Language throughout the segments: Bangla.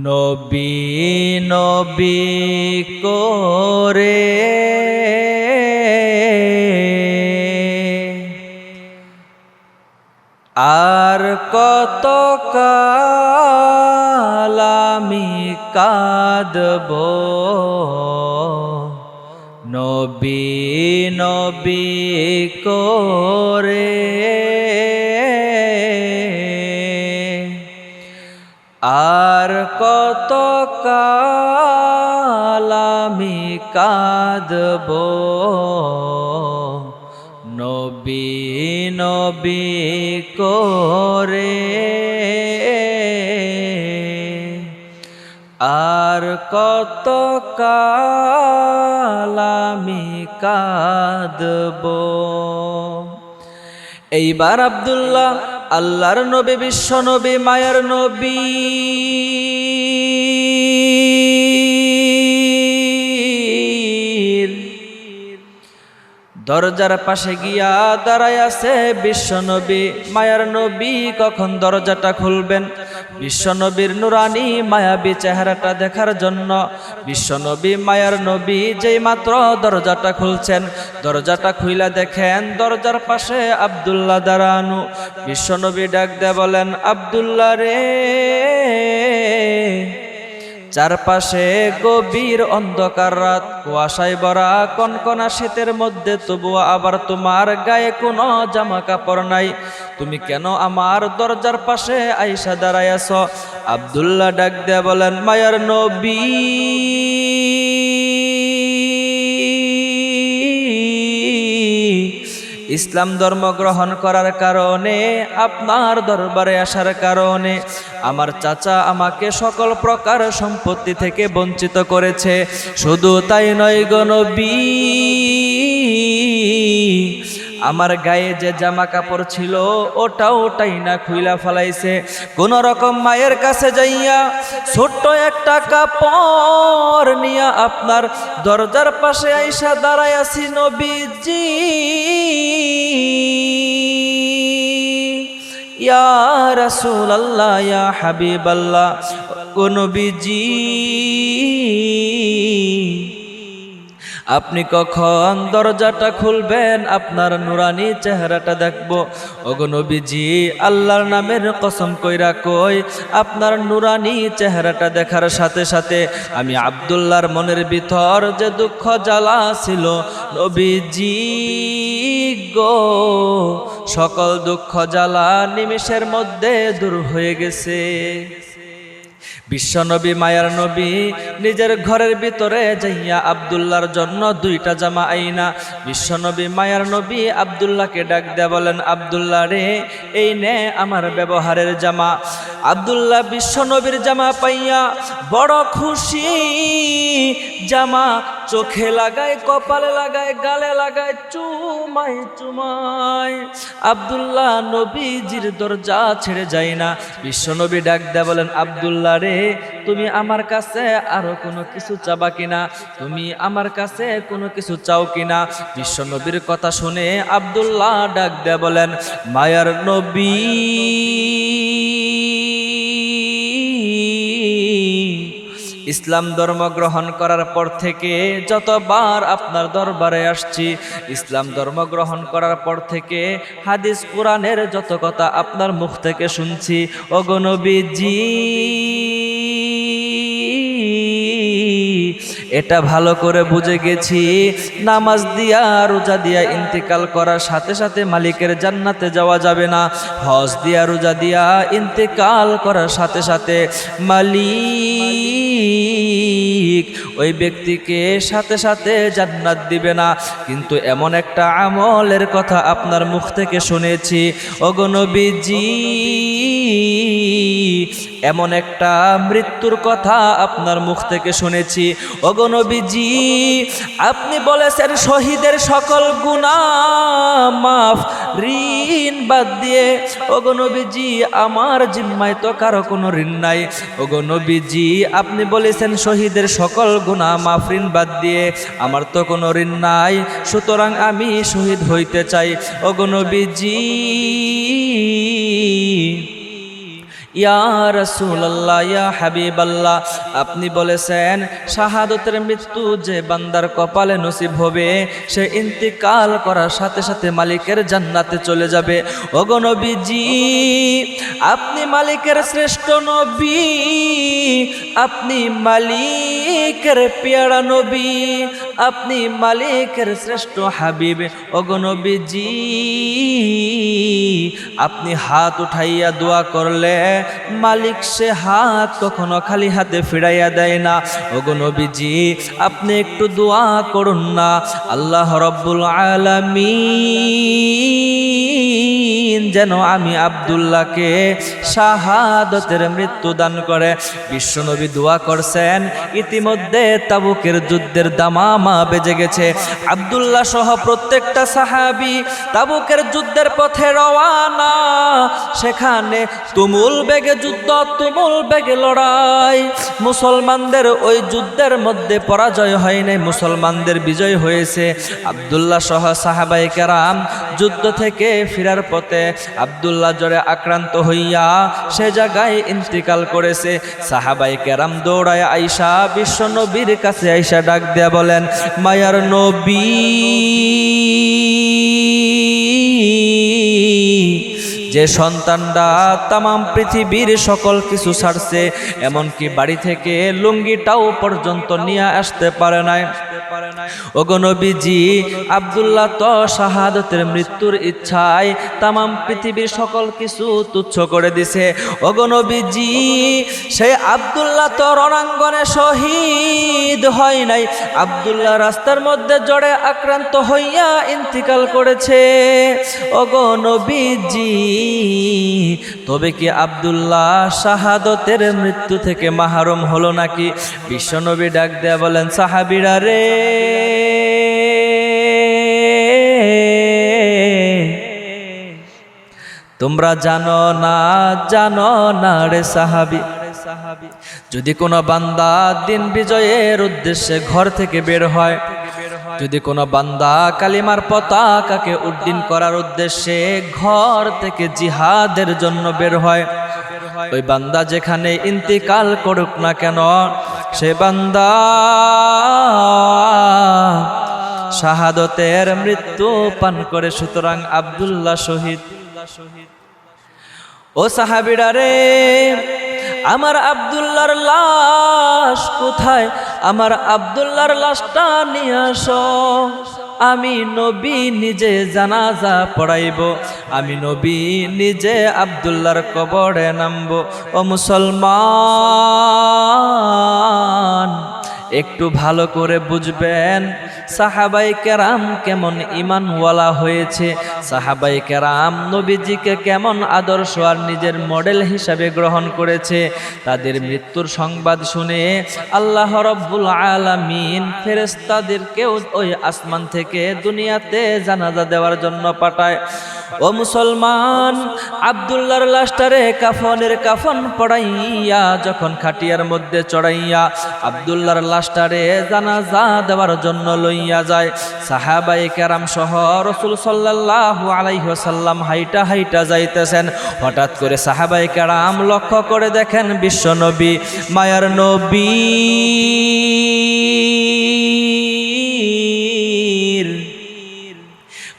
নবী নবী করে আর কত কাল আমি কাঁদব, নবী নবী করে আর কত কাল আমি কাঁদব, নবী নবী করে আর কত কাল আমি কাঁদব। এইবার আব্দুল্লাহ আল্লাহর নবী, বিশ্ব নবী, মায়ার নবী দরজার পাশে গিয়া দাঁড়ায় আছে। বিশ্ব নবী মায়ার নবী কখন দরজাটা খুলবেন? বিশ্ব নবীর নুরানি মায়াবী চেহারাটা দেখার জন্য বিশ্ব নবী মায়ার নবী যেই মাত্র দরজাটা খুলছেন, দরজাটা খুইলা দেখেন দরজার পাশে আব্দুল্লাহ দাঁড়ানো। বিশ্ব নবী ডাক দেয়া বলেন, আব্দুল্লাহ রে, চারপাশে গভীর অন্ধকার রাত, কুয়াশায় ভরা কনকনা শীতের মধ্যে তবুও আবার তোমার গায়ে কোনো জামা কাপড় নাই, তুমি কেন আমার দরজার পাশে আইসা দাঁড়ায় আছো? আব্দুল্লাহ ডাক দেয়া বলেন, মায়ার নবী, ইসলাম ধর্ম গ্রহণ করার কারণে, আপনার দরবারে আসার কারণে আমার চাচা আমাকে সকল প্রকার সম্পত্তি থেকে বঞ্চিত করেছে। শুধু তাই নয় গো নবী, আমার গায়ে যে জামা কাপড় ছিল ওটাই না খুইলা ফেলাইছে। কোন রকম মায়ের কাছে যাইয়া ছোট্ট একটা কাপড় নিয়া আপনার দরজার পাশে আইসা দাঁড়ায় আছি নবীজি। ইয়া রাসূলুল্লাহ, ইয়া হাবিবাল্লাহ, ও নবীজি, আপনি কখন দরজাটা খুলবেন? আপনার নুরানি চেহারাটা দেখব। ওগো নবীজি, আল্লাহর নামের কসম কইরা কই, আপনার নুরানি চেহারাটা দেখার সাথে সাথে আমি আব্দুল্লাহর মনের ভিতর যে দুঃখ জ্বালা ছিল, নবীজি গো, সকল দুঃখ জ্বালা নিমেষের মধ্যে দূর হয়ে গেছে। বিশ্ব নবী মায়ার নবী নিজের ঘরের ভিতরে যাইয়া আব্দুল্লাহর জন্য দুইটা জামা আইনা। বিশ্ব নবী মায়ার নবী আব্দুল্লাহকে ডাক দেয়া বলেন, আব্দুল্লাহ রে, এই নে আমার ব্যবহারের জামা। আব্দুল্লাহ বিশ্ব নবীর জামা পাইয়া বড় খুশি। জামা চোখে লাগায়, কপালে লাগায়, গালে লাগায়, চুমায় চুমায়। আব্দুল্লাহ নবীজির দরজা ছেড়ে যায় না। বিশ্ব নবী ডাক দেয়া বলেন, আব্দুল্লাহ রে, তুমি আমার কাছে আরো কোনো কিছু চাবা কিনা? তুমি আমার কাছে কোনো কিছু চাও কিনা? বিশ্ব নবীর কথা শুনে আব্দুল্লাহ ডাক দেয়া বলেন, মায়ার নবী, ইসলাম ধর্ম গ্রহণ করার পর থেকে যতবার আপনার দরবারে আসছি, ইসলাম ধর্ম গ্রহণ করার পর থেকে হাদিস কোরআনের যত কথা আপনার মুখ থেকে শুনছি, ওগো নবীজি, এটা ভালো করে বুঝে গেছি, নামাজ দিয়া রোজা দিয়া ইন্তেকাল করার সাথে সাথে মালিকের জান্নাতে যাওয়া যাবে না। হজ দিয়া রোজা দিয়া ইন্তেকাল করার সাথে সাথে মালিক ওই ব্যক্তিকে সাথে সাথে জান্নাত দিবে না। কিন্তু এমন একটা আমলের কথা আপনার মুখ থেকে শুনেছি, ওগো নবীজি, এমন একটা মৃত্যুর কথা আপনার মুখ থেকে শুনেছি, ওগো নবীজি, আপনি বলেছেন শহীদের সকল গুনাহ মাফ, ঋণ বাদ দিয়ে। ওগো নবীজি, আমার জিম্মায় তো কারো কোনো ঋণ নাই। ওগো নবীজি, আপনি বলেছেন শহীদের সকল গুনাহ মাফ, ঋণ বাদ দিয়ে, আমার তো কোনো ঋণ নাই, সুতরাং আমি শহীদ হইতে চাই। ওগো নবীজি, ইয়া রাসূলুল্লাহ, ইয়া হাবিবাল্লাহ, আপনি বলেছেন শাহাদতের মৃত্যু যে বান্দার কপালে নসিব হবে সে ইন্তিকাল করার সাথে সাথে মালিকের জান্নাতে চলে যাবে। ওগো নবীজি, আপনি মালিকের শ্রেষ্ঠ নবী, আপনি মালিকের পেয়ারা নবী, আপনি মালিকের শ্রেষ্ঠ হাবিব। ওগো নবীজি, আপনি হাত উঠাইয়া দোয়া করলে মালিক সে হাত কখনো খালি হাতে ফিরাইয়া দেয় না। ওগো নবীজি, আপনি একটু দোয়া করুন না, আল্লাহ রব্বুল আলামিন যেন আমি আব্দুল্লাহকে শাহাদতের মৃত্যু দান করে। বিশ্বনবী দোয়া করছেন। ইতিমধ্যে তাবুকের যুদ্ধের দামামা বেজে গেছে। আব্দুল্লাহ সহ প্রত্যেকটা সাহাবী তাবুকের যুদ্ধের পথে রওয়ানা। সেখানে তুমুল বেগে যুদ্ধ, তুমুল বেগে লড়াই। মুসলমানদের ওই যুদ্ধের মধ্যে পরাজয় হয় নাই, মুসলমানদের বিজয় হয়েছে। আব্দুল্লাহ সহ সাহাবায়ে কেরাম যুদ্ধ থেকে ফেরার পথে আব্দুল্লাহ জ্বরে আক্রান্ত হইয়া সে জায়গায় ইন্তিকাল করেছে। সাহাবায়ে কেরাম দৌড়ায় আইসা বিশ্ব নবীর কাছে আইসা ডাক দেয়া বলেন, মায়ার নবী, যে সন্তানটা তামাম পৃথিবীর সকল কিছু ছাড়ছে, এমনকি বাড়ি থেকে লুঙ্গিটাও পর্যন্ত নিয়ে আসতে পারে নাই। ওগো নবীজি, আব্দুল্লাহ তো শাহাদতের মৃত্যুর ইচ্ছায় তামাম পৃথিবীর সকল কিছু তুচ্ছ করে দিছে। ওগো নবীজি, সেই আব্দুল্লাহ তো রণাঙ্গনে শহীদ হয় নাই, আব্দুল্লাহ রাস্তার মধ্যে জ্বরে আক্রান্ত হইয়া ইন্তিকাল করেছে। ওগো নবীজি, তবে কি আব্দুল্লাহ শাহাদতের মৃত্যু থেকে মাহরুম হলো নাকি? বিশ্বনবী ডাক দেয়া বলেন, সাহাবীরা রে, তোমরা জানো না রে সাহাবী, যদি কোনো বান্দা দিন বিজয়ের উদ্দেশ্যে ঘর থেকে বের হয়, যদি কোনো বান্দা কালিমার পতাকাকে উড্ডীন করার উদ্দেশ্যে ঘর থেকে জিহাদের জন্য বের হয়, ওই বান্দা যেখানে ইন্তিকাল করুক না কেন, সে বান্দা শাহাদতের মৃত্যু পান করে। সুতরাং আব্দুল্লাহ শহীদ। ও সাহাবীরা রে, আমার আব্দুল্লাহর লাশ কোথায়? আমার আব্দুল্লাহর লাশটা নিয়ে আসো। আমি নবী নিজে জানাজা পড়াইব, আমি নবী নিজে আব্দুল্লাহর কবরে নামব। ও মুসলমান, একটু ভালো করে বুঝবেন সাহাবায়ে কেরাম কেমন ঈমানওয়ালা হয়েছে, সাহাবায়ে কেরাম নবীজিকে কেমন আদর্শ আর নিজের মডেল হিসাবে গ্রহণ করেছে। তাদের মৃত্যুর সংবাদ শুনে আল্লাহ রব্বুল আলামিন ফেরেশতাদেরকেও ওই আসমান থেকে দুনিয়াতে জানাজা দেওয়ার জন্য পাঠায়। ও মুসলমান, আব্দুল্লাহর লাশটারে কাফনের কাফন পড়াইয়া যখন খাটিয়ার মধ্যে চড়াইয়া আব্দুল্লাহর লাশটারে জানাজা দেওয়ার জন্য লইয়া যায়, সাহাবায়ে কেরাম সহ রাসূল সাল্লাল্লাহু আলাইহি ওয়াসাল্লাম হাইটা হাইটা যাইতেছেন। হঠাৎ করে সাহাবায়ে কেরাম লক্ষ্য করে দেখেন বিশ্ব নবী, মায়ার নবী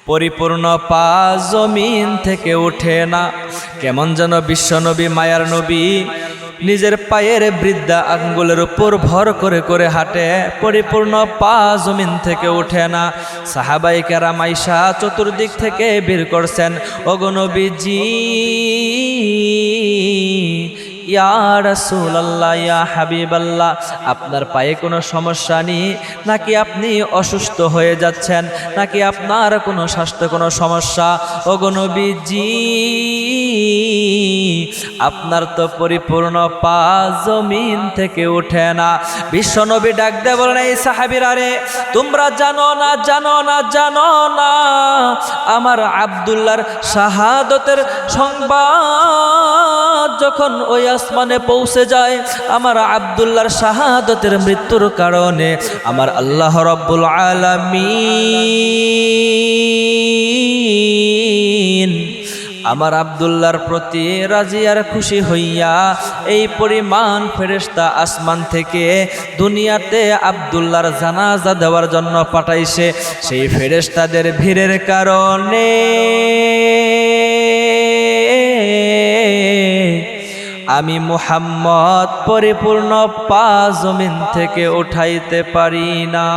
পরিপূর্ণ পা জমিন থেকে ওঠে না। কেমন যেন বিশ্বনবী, মায়ার নবী নিজের পায়ের বৃদ্ধা আঙ্গুলের উপর ভর করে করে হাঁটে, পরিপূর্ণ পা জমিন থেকে ওঠে না। সাহাবায়ে কেরাম আয়েশা চতুর্দিক থেকে বের করছেন, ওগো নবীজি, ইয়া রাসূলুল্লাহ, ইয়া হাবিবাল্লাহ, আপনার পায়ে কোনো সমস্যা নেই নাকি? আপনি অসুস্থ হয়ে যাচ্ছেন নাকি আপনার কোনো স্বাস্থ্য কোনো সমস্যা? ওগো নবীজি, আপনার তো পরিপূর্ণ পা জমিন থেকে ওঠে না। বিশ্বনবী ডাক দিয়ে বলেন, এই সাহাবীরা রে, তোমরা জানো না আমার আব্দুল্লাহর শাহাদতের সংবাদ যখন ওই আসমানে পৌঁছে যায়, আমার আব্দুল্লাহর শাহাদতের মৃত্যুর কারণে আমার আল্লাহ রব্বুল আলামিন আমার আব্দুল্লাহর প্রতি রাজি আর খুশি হইয়া এই পরিমাণ ফেরেশতা আসমান থেকে দুনিয়াতে আব্দুল্লাহর জানাজা দেওয়ার জন্য পাঠাইছে। সেই ফেরেশতাদের ভিড়ের কারণে আমি মুহাম্মদ পরিপূর্ণ পা জমিন থেকে উঠাইতে পারি না।